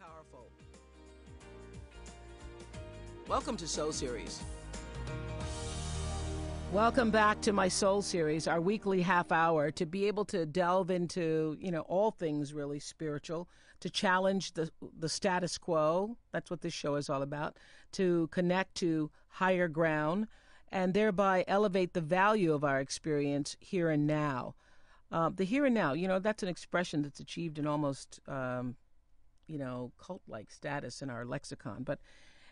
Powerful. Welcome to Soul Series. Welcome back to my Soul Series, our weekly half hour, to be able to delve into, all things really spiritual, to challenge the status quo. That's what this show is all about, to connect to higher ground and thereby elevate the value of our experience here and now. The here and now, that's an expression that's achieved an almost, cult-like status in our lexicon. But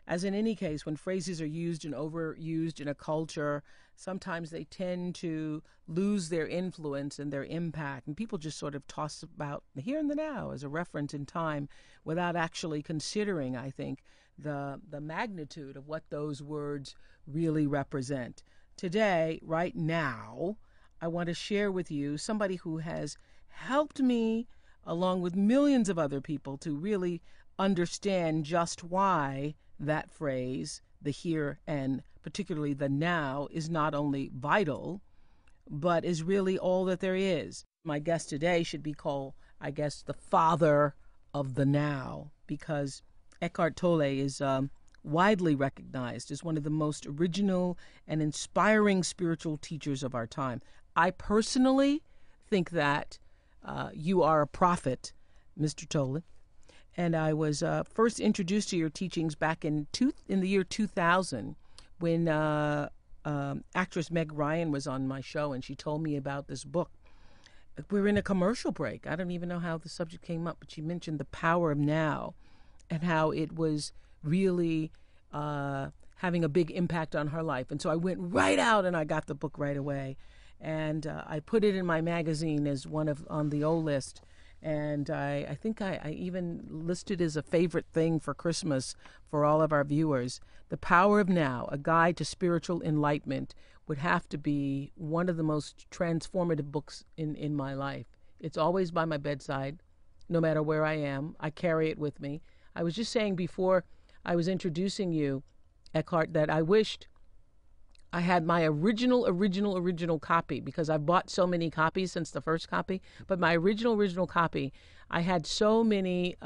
as in any case, when phrases are used and overused in a culture, sometimes they tend to lose their influence and their impact. And people just sort of toss about the here and the now as a reference in time without actually considering, I think, the magnitude of what those words really represent. Today, right now, I want to share with you somebody who has helped me, along with millions of other people, to really understand just why that phrase, the here and particularly the now, is not only vital, but is really all that there is. My guest today should be called, I guess, the father of the now, because Eckhart Tolle is widely recognized as one of the most original and inspiring spiritual teachers of our time. I personally think that you are a prophet, Mr. Tolle. And I was first introduced to your teachings back in the year 2000 when actress Meg Ryan was on my show, and she told me about this book. We were in a commercial break. I don't even know how the subject came up, but she mentioned the power of now and how it was really having a big impact on her life. And so I went right out and I got the book right away. And I put it in my magazine as on the O list. And I think I even listed as a favorite thing for Christmas for all of our viewers. The Power of Now, A Guide to Spiritual Enlightenment, would have to be one of the most transformative books in my life. It's always by my bedside, no matter where I am. I carry it with me. I was just saying before I was introducing you, Eckhart, that I wished I had my original copy, because I've bought so many copies since the first copy. But my original copy, I had so many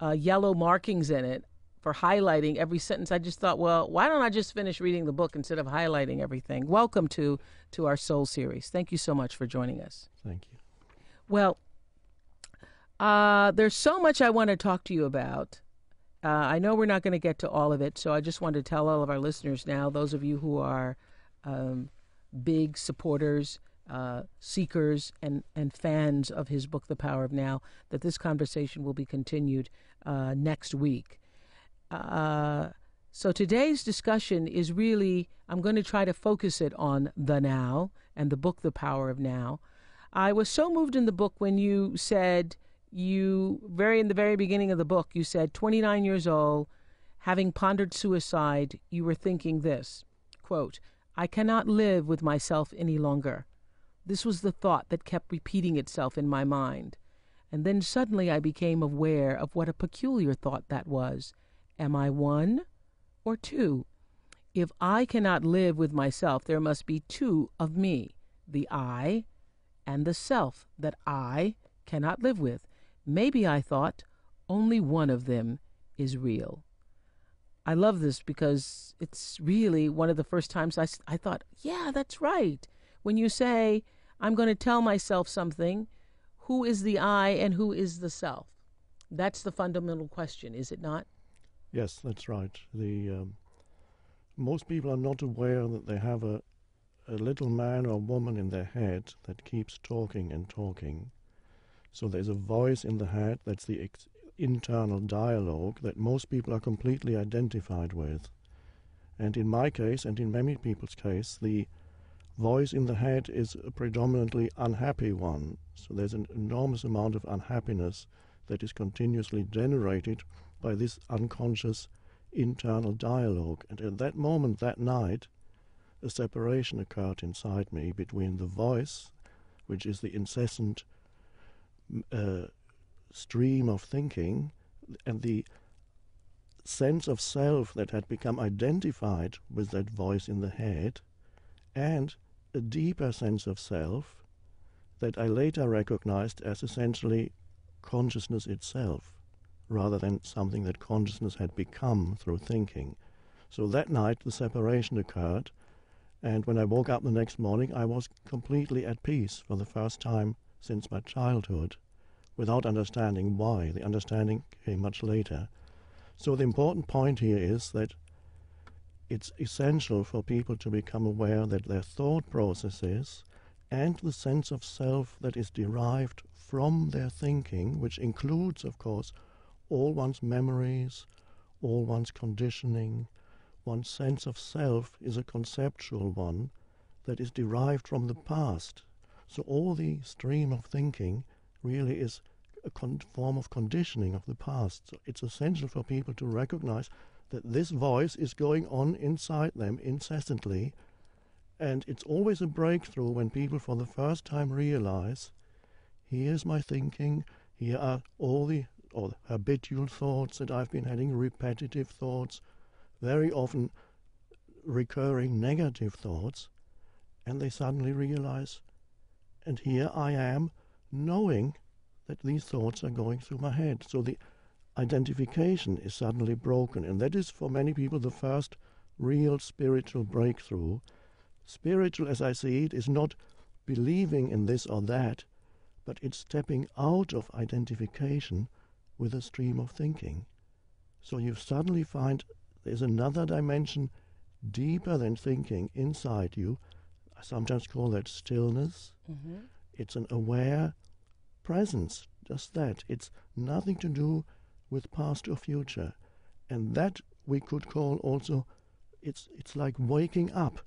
yellow markings in it for highlighting every sentence. I just thought, well, why don't I just finish reading the book instead of highlighting everything? Welcome to our Soul Series. Thank you so much for joining us. Thank you. Well, there's so much I want to talk to you about. I know we're not going to get to all of it, so I just want to tell all of our listeners now, those of you who are big supporters, seekers, and fans of his book, The Power of Now, that this conversation will be continued next week. So today's discussion is really, I'm going to try to focus it on the now and the book, The Power of Now. I was so moved in the book when you said, in the very beginning of the book, you said, 29 years old, having pondered suicide, you were thinking this, quote, I cannot live with myself any longer. This was the thought that kept repeating itself in my mind. And then suddenly I became aware of what a peculiar thought that was. Am I one or two? If I cannot live with myself, there must be two of me, the I and the self that I cannot live with. Maybe, I thought, only one of them is real. I love this because it's really one of the first times I thought, yeah, that's right. When you say, I'm going to tell myself something, who is the I and who is the self? That's the fundamental question, is it not? Yes, that's right. Most people are not aware that they have a little man or woman in their head that keeps talking and talking. So there's a voice in the head, that's the internal dialogue that most people are completely identified with. And in my case, and in many people's case, the voice in the head is a predominantly unhappy one. So there's an enormous amount of unhappiness that is continuously generated by this unconscious internal dialogue. And at that moment, that night, a separation occurred inside me between the voice, which is the incessant stream of thinking, and the sense of self that had become identified with that voice in the head, and a deeper sense of self that I later recognized as essentially consciousness itself, rather than something that consciousness had become through thinking. So that night the separation occurred, and when I woke up the next morning I was completely at peace for the first time since my childhood, without understanding why. The understanding came much later. So the important point here is that it's essential for people to become aware that their thought processes and the sense of self that is derived from their thinking, which includes, of course, all one's memories, all one's conditioning, one's sense of self is a conceptual one that is derived from the past. So all the stream of thinking really is a form of conditioning of the past. So it's essential for people to recognize that this voice is going on inside them incessantly, and it's always a breakthrough when people for the first time realize, here's my thinking, here are all the habitual thoughts that I've been having, repetitive thoughts, very often recurring negative thoughts, and they suddenly realize, and here I am knowing that these thoughts are going through my head. So the identification is suddenly broken, and that is for many people the first real spiritual breakthrough. Spiritual, as I see it, is not believing in this or that, but it's stepping out of identification with a stream of thinking. So you suddenly find there's another dimension deeper than thinking inside you. I sometimes call that stillness. Mm-hmm. It's an aware presence, just that. It's nothing to do with past or future. And that we could call also, it's like waking up.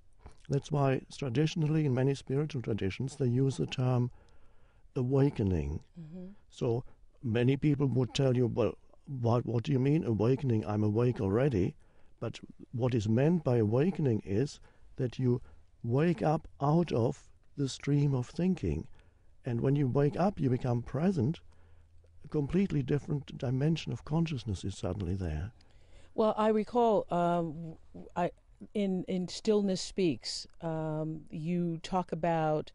That's why traditionally in many spiritual traditions they use the term awakening. Mm-hmm. So many people would tell you, well, what do you mean awakening? I'm awake already. But what is meant by awakening is that you wake up out of the stream of thinking. And when you wake up, you become present. A completely different dimension of consciousness is suddenly there. Well, I recall in Stillness Speaks, you talk about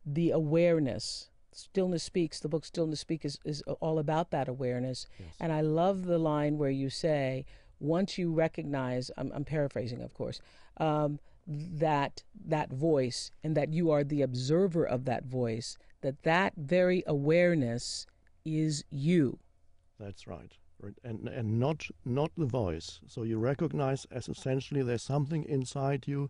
the awareness. Stillness Speaks, the book Stillness Speaks is all about that awareness. Yes. And I love the line where you say, once you recognize, I'm paraphrasing, of course, that voice, and that you are the observer of that voice, that very awareness is you. That's right. And not the voice. So you recognize as essentially there's something inside you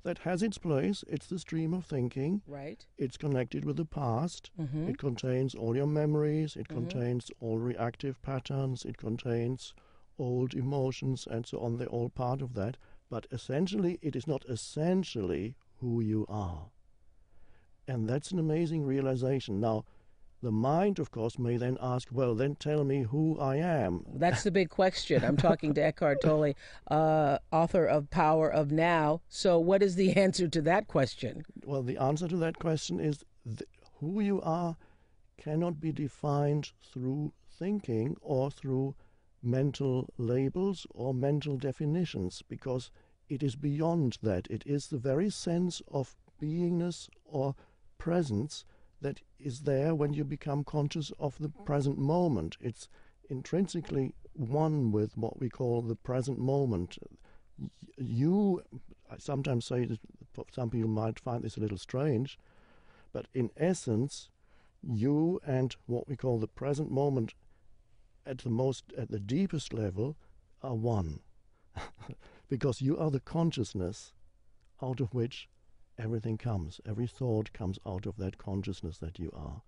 that has its place. It's the stream of thinking. Right. It's connected with the past. Mm-hmm. It contains all your memories. It contains all reactive patterns. It contains old emotions and so on. They're all part of that. But essentially, it is not essentially who you are. And that's an amazing realization. Now, the mind, of course, may then ask, well, then tell me who I am. That's the big question. I'm talking to Eckhart Tolle, author of Power of Now. So what is the answer to that question? Well, the answer to that question is who you are cannot be defined through thinking or through mental labels or mental definitions, because it is beyond that. It is the very sense of beingness or presence that is there when you become conscious of the present moment. It's intrinsically one with what we call the present moment. I sometimes say that some people might find this a little strange, but in essence, you and what we call the present moment at the deepest level are one. Because you are the consciousness out of which everything comes. Every thought comes out of that consciousness that you are.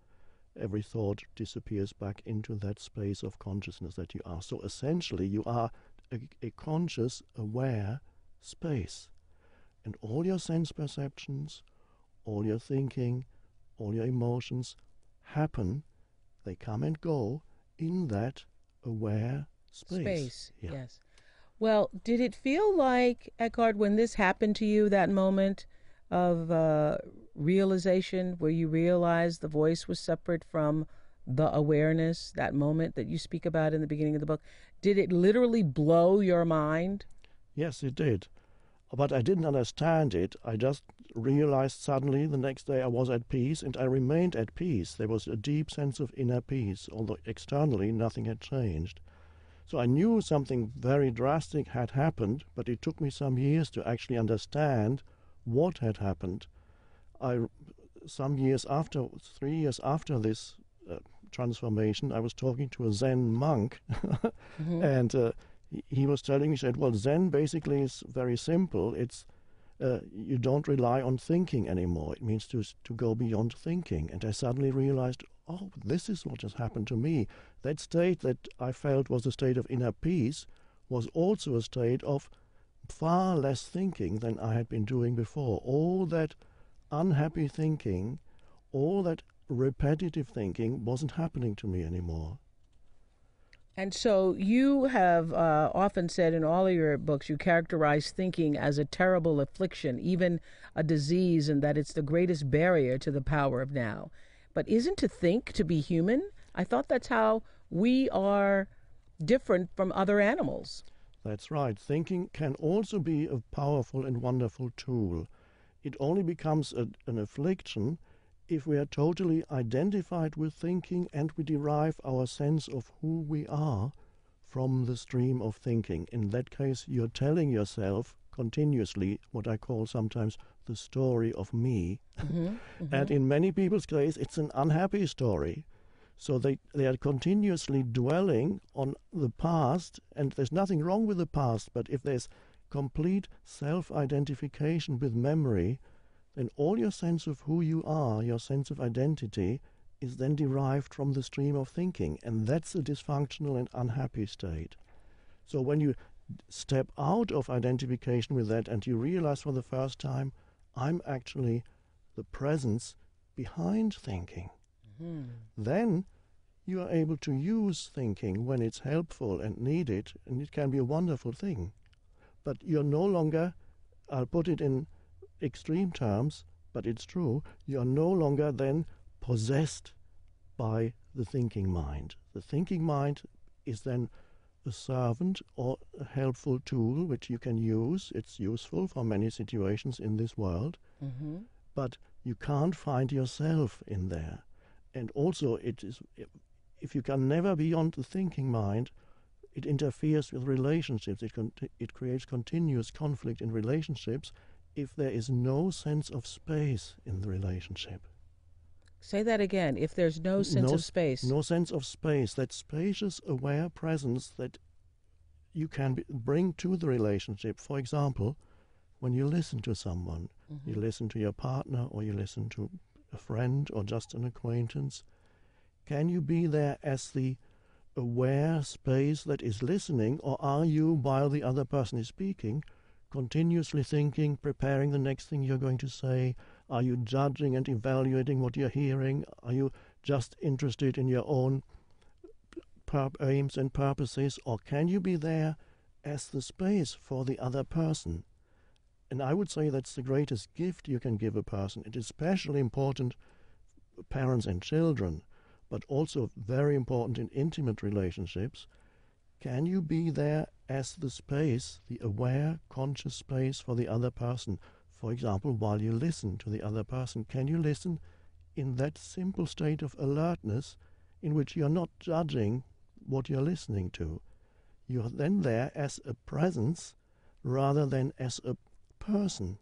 Every thought disappears back into that space of consciousness that you are. So essentially you are a conscious, aware space. And all your sense perceptions, all your thinking, all your emotions happen, they come and go in that aware space. Yeah. Yes. Well, did it feel like, Eckhart, when this happened to you, that moment of realization where you realized the voice was separate from the awareness, that moment that you speak about in the beginning of the book, did it literally blow your mind? Yes, it did. But I didn't understand it. I just realized suddenly the next day I was at peace, and I remained at peace. There was a deep sense of inner peace, although externally nothing had changed. So I knew something very drastic had happened, but it took me some years to actually understand what had happened. Some years after, 3 years after this transformation, I was talking to a Zen monk, Mm-hmm. and he was telling me, he said, well, Zen basically is very simple. It's you don't rely on thinking anymore. It means to go beyond thinking. And I suddenly realized, oh, this is what has happened to me. That state that I felt was a state of inner peace was also a state of far less thinking than I had been doing before. All that unhappy thinking, all that repetitive thinking wasn't happening to me anymore. And so you have often said in all of your books, you characterize thinking as a terrible affliction, even a disease, and that it's the greatest barrier to the power of now. But isn't to think to be human? I thought that's how we are different from other animals. That's right. Thinking can also be a powerful and wonderful tool. It only becomes an affliction if we are totally identified with thinking and we derive our sense of who we are from the stream of thinking. In that case, you're telling yourself continuously what I call sometimes the story of me. Mm-hmm, mm-hmm. And in many people's case, it's an unhappy story. So they are continuously dwelling on the past, and there's nothing wrong with the past, but if there's complete self-identification with memory, then all your sense of who you are, your sense of identity, is then derived from the stream of thinking, and that's a dysfunctional and unhappy state. So when you step out of identification with that and you realize for the first time, I'm actually the presence behind thinking, Mm-hmm. then you are able to use thinking when it's helpful and needed, and it can be a wonderful thing. But you're no longer, I'll put it in extreme terms, but it's true, you are no longer then possessed by the thinking mind. The thinking mind is then a servant or a helpful tool which you can use. It's useful for many situations in this world, Mm-hmm. but you can't find yourself in there. And also, if you can never be beyond the thinking mind, it interferes with relationships. It creates continuous conflict in relationships if there is no sense of space in the relationship. Say that again. If there's no sense of space. No sense of space, that spacious, aware presence that you can bring to the relationship. For example, when you listen to someone, Mm-hmm. you listen to your partner or you listen to a friend or just an acquaintance, can you be there as the aware space that is listening, or are you, while the other person is speaking, continuously thinking, preparing the next thing you're going to say? Are you judging and evaluating what you're hearing? Are you just interested in your own aims and purposes? Or can you be there as the space for the other person? And I would say that's the greatest gift you can give a person. It is especially important for parents and children, but also very important in intimate relationships. Can you be there as the space, the aware, conscious space for the other person? For example, while you listen to the other person, can you listen in that simple state of alertness in which you're not judging what you're listening to? You're then there as a presence rather than as a person.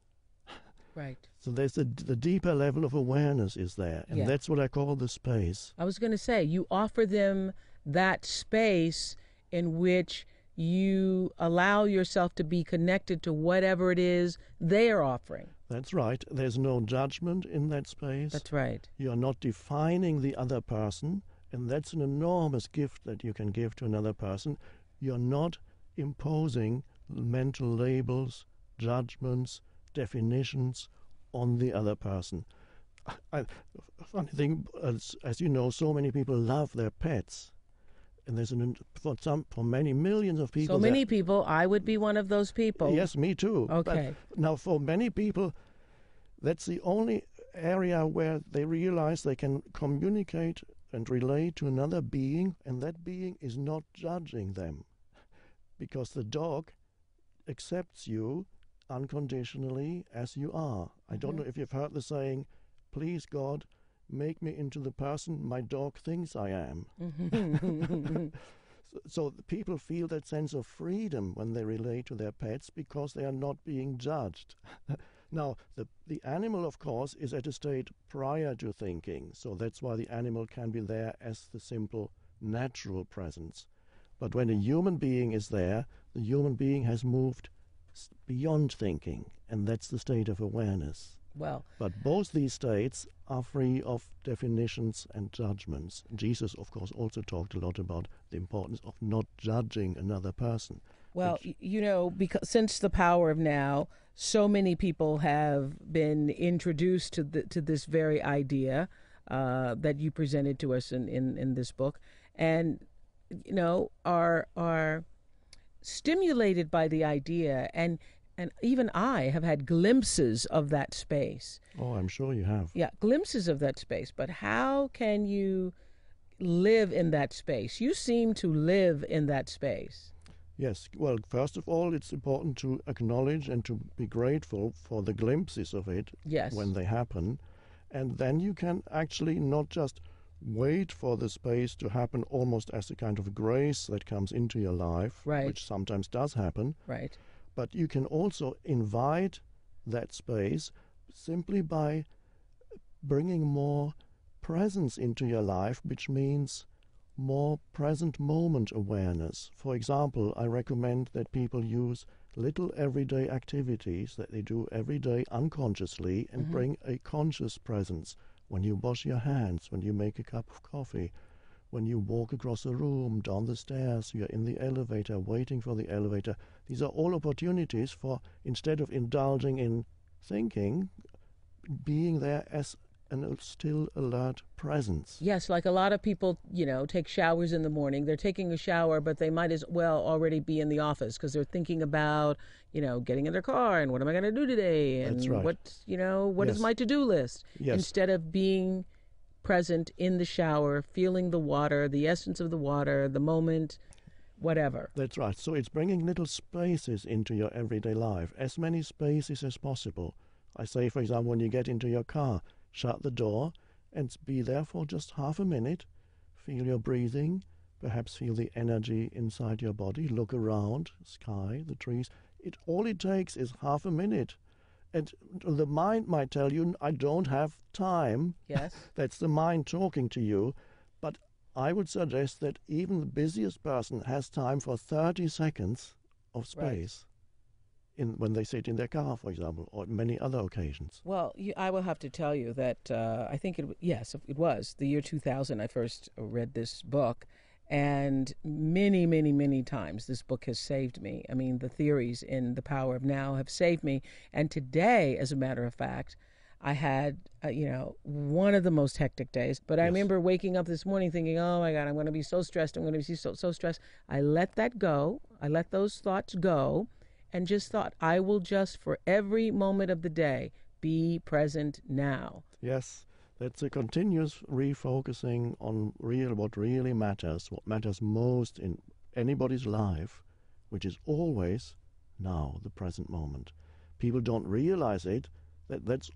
Right. So there's the deeper level of awareness is there, and Yeah. that's what I call the space. I was going to say, you offer them that space in which you allow yourself to be connected to whatever it is they are offering. That's right. There's no judgment in that space. That's right. You're not defining the other person, and that's an enormous gift that you can give to another person. You're not imposing mental labels, judgments, definitions on the other person. Funny thing, as you know, so many people love their pets, and there's for many millions of people. So many people, I would be one of those people. Yes, me too. Okay. But now, for many people, that's the only area where they realize they can communicate and relate to another being, and that being is not judging them, because the dog accepts you unconditionally as you are. I don't know if you've heard the saying, please God, make me into the person my dog thinks I am. So people feel that sense of freedom when they relate to their pets because they are not being judged. Now, the animal, of course, is at a state prior to thinking, so that's why the animal can be there as the simple natural presence. But when a human being is there, the human being has moved beyond thinking, and that's the state of awareness. Well, but both these states are free of definitions and judgments. Jesus, of course, also talked a lot about the importance of not judging another person. Well, because since the power of now, so many people have been introduced to this very idea that you presented to us in this book, and are stimulated by the idea, and even I have had glimpses of that space. Oh, I'm sure you have. Yeah, glimpses of that space. But how can you live in that space? You seem to live in that space. Yes. Well, first of all, it's important to acknowledge and to be grateful for the glimpses of it when they happen. And then you can actually not just wait for the space to happen almost as a kind of grace that comes into your life, which sometimes does happen. Right. But you can also invite that space simply by bringing more presence into your life, which means more present moment awareness. For example, I recommend that people use little everyday activities that they do every day unconsciously and bring a conscious presence. When you wash your hands, when you make a cup of coffee, when you walk across a room, down the stairs, you're in the elevator, waiting for the elevator. These are all opportunities for, instead of indulging in thinking, being there as a still alert presence. Yes, like a lot of people, take showers in the morning. They're taking a shower, but they might as well already be in the office because they're thinking about, getting in their car and what am I going to do today? And That's right. what is my to-do list? Yes. Instead of being present in the shower, feeling the water, the essence of the water, the moment, whatever. That's right. So it's bringing little spaces into your everyday life, as many spaces as possible. I say, for example, when you get into your car, shut the door and be there for just half a minute. Feel your breathing, perhaps feel the energy inside your body. Look around, sky, the trees. All it takes is half a minute. And the mind might tell you, I don't have time. Yes. That's the mind talking to you. But I would suggest that even the busiest person has time for 30 seconds of space. When they sit in their car, for example, or many other occasions. Well, I will have to tell you that I think it was the year 2000 I first read this book, and many, many, many times this book has saved me. I mean, the theories in The Power of Now have saved me, and today, as a matter of fact, I had, one of the most hectic days, but I remember waking up this morning thinking, oh my God, I'm going to be so stressed, I'm going to be so stressed. I let that go, I let those thoughts go, and just thought, I will just, for every moment of the day, be present now. Yes, that's a continuous refocusing on what really matters, what matters most in anybody's life, which is always now, the present moment. People don't realize that's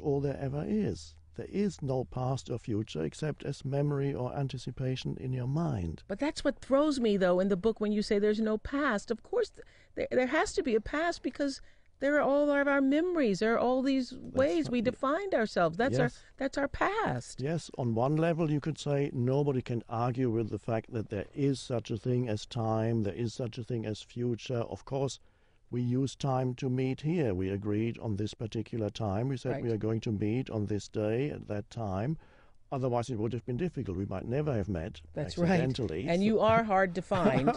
all there ever is. There is no past or future except as memory or anticipation in your mind. But that's what throws me, though, in the book when you say there's no past. Of course, there has to be a past because there are all of our memories. There are all these ways we defined ourselves. That's our past. Yes, on one level you could say nobody can argue with the fact that there is such a thing as time, there is such a thing as future. Of course, we use time to meet here. We agreed on this particular time. We said we are going to meet on this day at that time. Otherwise, it would have been difficult. We might never have met accidentally. Right. And you are hard to find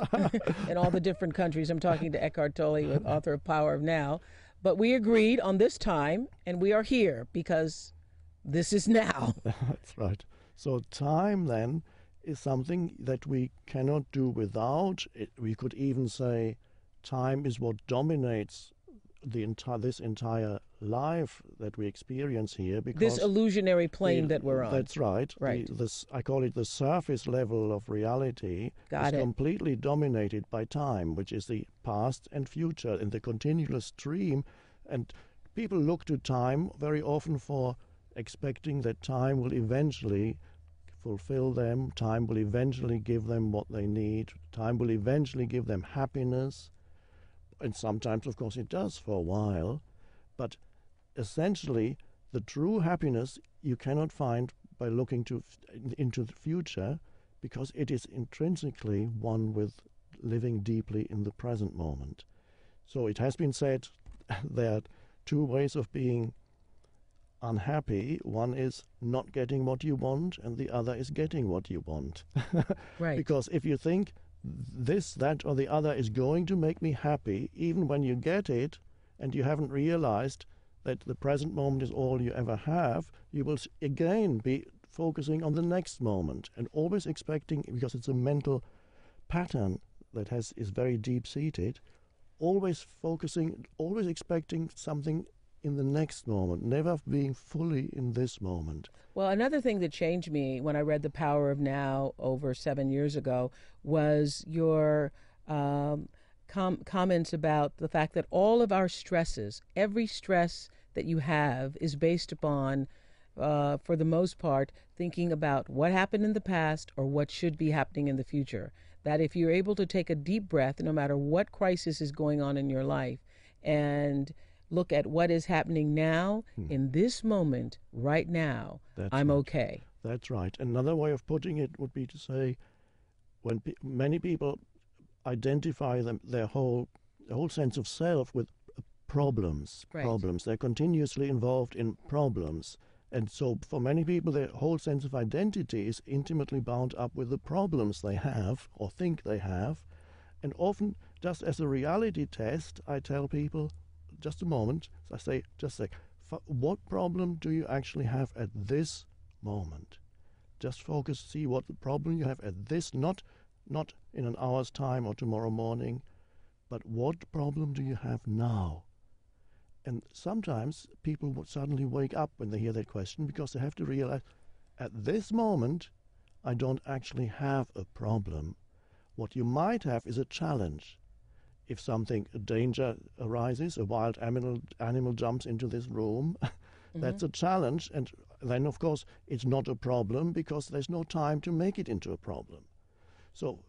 in all the different countries. I'm talking to Eckhart Tolle, author of Power of Now. But we agreed on this time, and we are here because this is now. That's right. So time, then, is something that we cannot do without. We could even say time is what dominates this entire life that we experience here, This because illusionary plane that we're on. that's right. Right. I call it the surface level of reality Got is it. completely dominated by time, which is the past and future in the continuous stream. And people look to time very often for expecting that time will eventually fulfill them, time will eventually give them what they need, time will eventually give them happiness. And sometimes, of course, it does for a while. But essentially, the true happiness you cannot find by looking into the future, because it is intrinsically one with living deeply in the present moment. So it has been said there are two ways of being unhappy. One is not getting what you want, and the other is getting what you want. Right. Because if you think this, that, or the other is going to make me happy, even when you get it, and you haven't realized that the present moment is all you ever have, you will again be focusing on the next moment and always expecting, because it's a mental pattern that is very deep-seated, always focusing, always expecting something in the next moment, never being fully in this moment. Well, another thing that changed me when I read The Power of Now over 7 years ago was your comments about the fact that all of our stresses, every stress that you have, is based upon, for the most part, thinking about what happened in the past or what should be happening in the future. That if you're able to take a deep breath, no matter what crisis is going on in your life, and look at what is happening now, in this moment, right now, I'm okay. That's right. Another way of putting it would be to say, when many people identify their whole sense of self with problems. Right. Problems. They're continuously involved in problems. And so for many people, their whole sense of identity is intimately bound up with the problems they have or think they have. And often, just as a reality test, I tell people, just a moment, I say, just like, what problem do you actually have at this moment? Just focus, see what the problem you have at this, not in an hour's time or tomorrow morning, but what problem do you have now? And sometimes people would suddenly wake up when they hear that question, because they have to realize, at this moment, I don't actually have a problem. What you might have is a challenge. If a danger arises, a wild animal jumps into this room, that's a challenge. And then, of course, it's not a problem, because there's no time to make it into a problem. So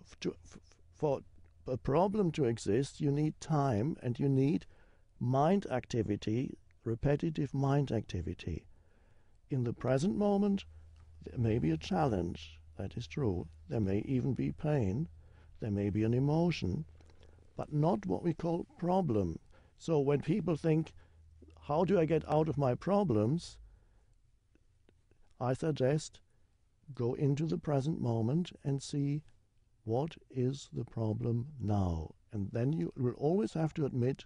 for a problem to exist, you need time, and you need mind activity, repetitive mind activity. In the present moment, there may be a challenge, that is true. There may even be pain, there may be an emotion, but not what we call problem. So when people think, how do I get out of my problems? I suggest go into the present moment and see what is the problem now. And then you will always have to admit,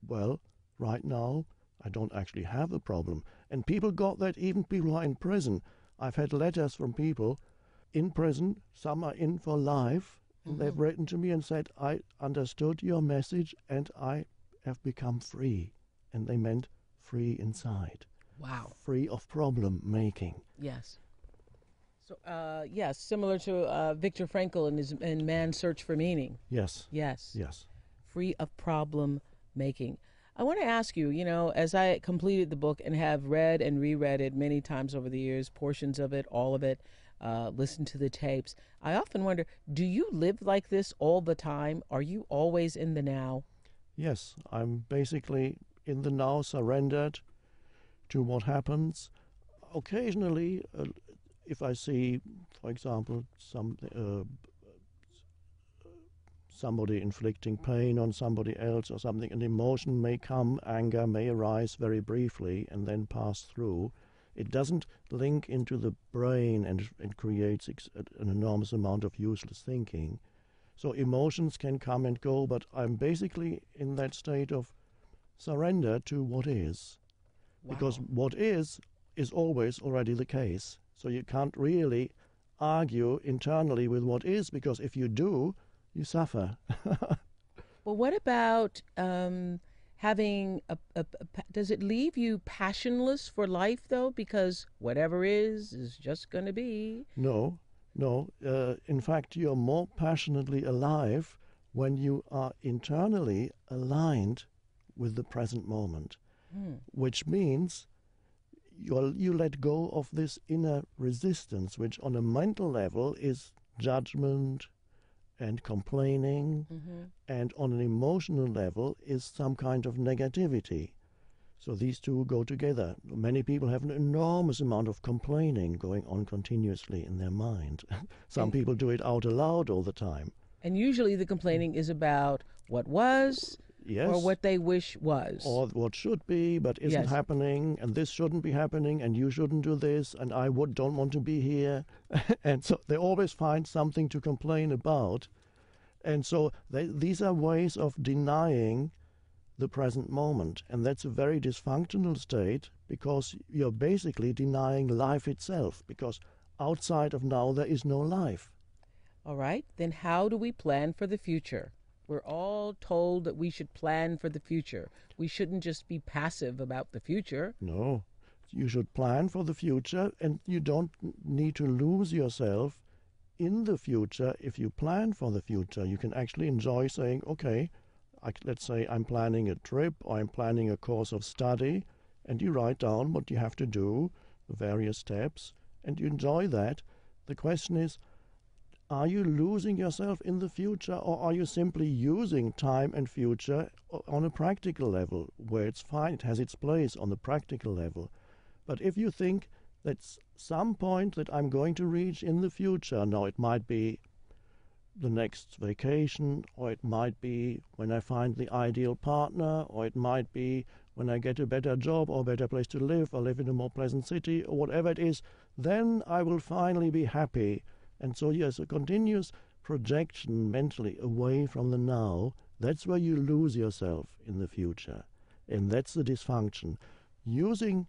well, right now, I don't actually have a problem. And people got that, even people who are in prison. I've had letters from people in prison, some are in for life, and they've written to me and said, I understood your message and I have become free. And they meant free inside. Wow. Free of problem making. Yes. So, yes, similar to Viktor Frankl in Man's Search for Meaning. Yes. Yes. Yes. Free of problem making. I want to ask you, as I completed the book and have read and reread it many times over the years, portions of it, all of it, listened to the tapes, I often wonder, do you live like this all the time? Are you always in the now? Yes, I'm basically in the now, surrendered to what happens. Occasionally, if I see, for example, somebody inflicting pain on somebody else or something, an emotion may come, anger may arise very briefly and then pass through. It doesn't link into the brain and creates an enormous amount of useless thinking. So emotions can come and go, but I'm basically in that state of surrender to what is. Wow. Because what is always already the case. So you can't really argue internally with what is, because if you do, you suffer. Well, what about having does it leave you passionless for life though? Because whatever is just going to be. No, no. In fact, you're more passionately alive when you are internally aligned with the present moment, which means you let go of this inner resistance, which on a mental level is judgment and complaining, and on an emotional level is some kind of negativity. So these two go together. Many people have an enormous amount of complaining going on continuously in their mind. Some people do it out aloud all the time. And usually the complaining is about what was, Yes. or what they wish was. Or what should be, but isn't happening, and this shouldn't be happening, and you shouldn't do this, and I don't want to be here. And so they always find something to complain about. And so these are ways of denying the present moment. And that's a very dysfunctional state, because you're basically denying life itself, because outside of now there is no life. All right, then how do we plan for the future? We're all told that we should plan for the future. We shouldn't just be passive about the future. No, you should plan for the future, and you don't need to lose yourself in the future. If you plan for the future, you can actually enjoy saying, okay, let's say I'm planning a trip or I'm planning a course of study, and you write down what you have to do, the various steps, and you enjoy that. The question is, are you losing yourself in the future, or are you simply using time and future on a practical level, where it's fine, it has its place on the practical level? But if you think that's some point that I'm going to reach in the future, now it might be the next vacation, or it might be when I find the ideal partner, or it might be when I get a better job or a better place to live, or live in a more pleasant city, or whatever it is, then I will finally be happy. And so, yes, a continuous projection mentally away from the now, that's where you lose yourself in the future. And that's the dysfunction. Using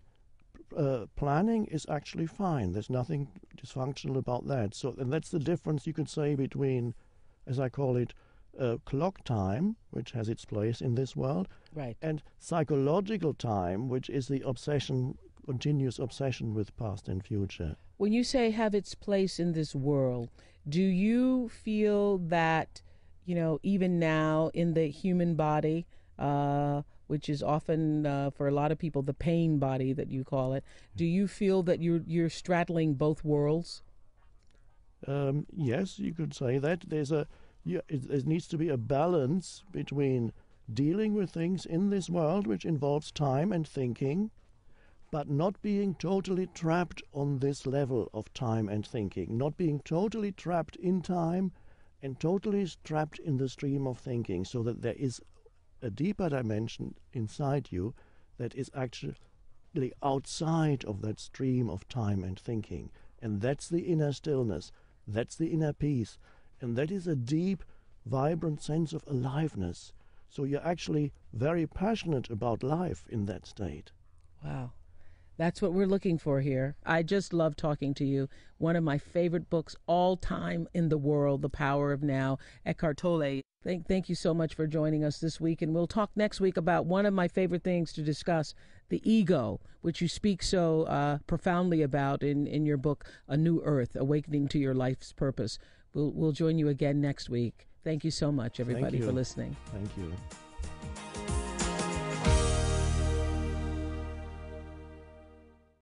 planning is actually fine. There's nothing dysfunctional about that. So, and that's the difference, you could say, between, as I call it, clock time, which has its place in this world, right, and psychological time, which is the obsession, continuous obsession with past and future. When you say have its place in this world, do you feel that, even now in the human body, which is often for a lot of people the pain body that you call it, do you feel that you're straddling both worlds? Yes, you could say that. There needs to be a balance between dealing with things in this world, which involves time and thinking, but not being totally trapped on this level of time and thinking, not being totally trapped in time and totally trapped in the stream of thinking, so that there is a deeper dimension inside you that is actually outside of that stream of time and thinking. And that's the inner stillness, that's the inner peace, and that is a deep, vibrant sense of aliveness. So you're actually very passionate about life in that state. Wow. That's what we're looking for here. I just love talking to you. One of my favorite books all time in the world, The Power of Now, Eckhart Tolle. Thank you so much for joining us this week. And we'll talk next week about one of my favorite things to discuss, the ego, which you speak so profoundly about in your book, A New Earth, Awakening to Your Life's Purpose. We'll join you again next week. Thank you so much, everybody, for listening. Thank you.